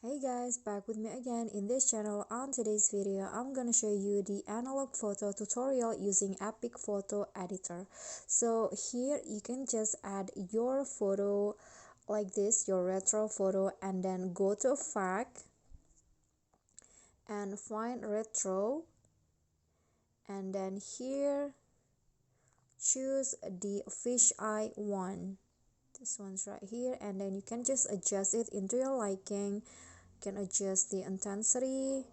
Hey guys, back with me again in this channel. On today's video, I'm gonna show you the analog photo tutorial using EPIK Photo Editor. So here you can just add your photo like this, your retro photo, and then go to EPIK and find retro, and then here choose the fisheye one. This one's right here, and then you can just adjust it into your liking. You can adjust the intensity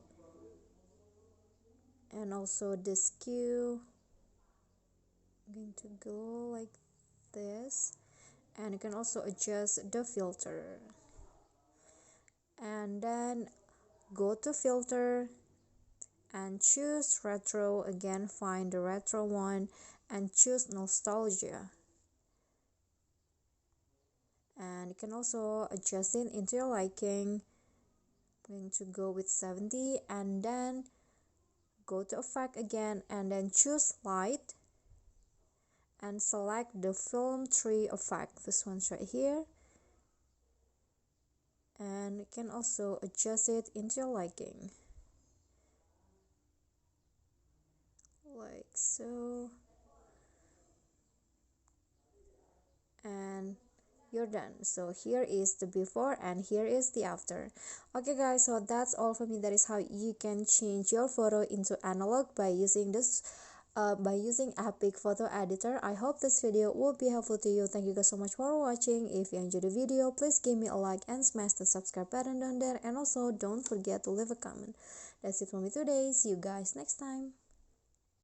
and also the skew. I'm going to go like this, and you can also adjust the filter, and then go to filter and choose retro again. Find the retro one and choose nostalgia, and you can also adjust it into your liking. I'm going to go with 70, and then go to effect again and then choose light and select the film tree effect. This one's right here, and you can also adjust it into your liking like so, and you're done. So here is the before and here is the after. Okay guys, so that's all for me. That is how you can change your photo into analog by using this EPIK Photo Editor. I hope this video will be helpful to you. Thank you guys so much for watching. If you enjoyed the video, please give me a like and smash the subscribe button down there, and also don't forget to leave a comment. That's it for me today. See you guys next time.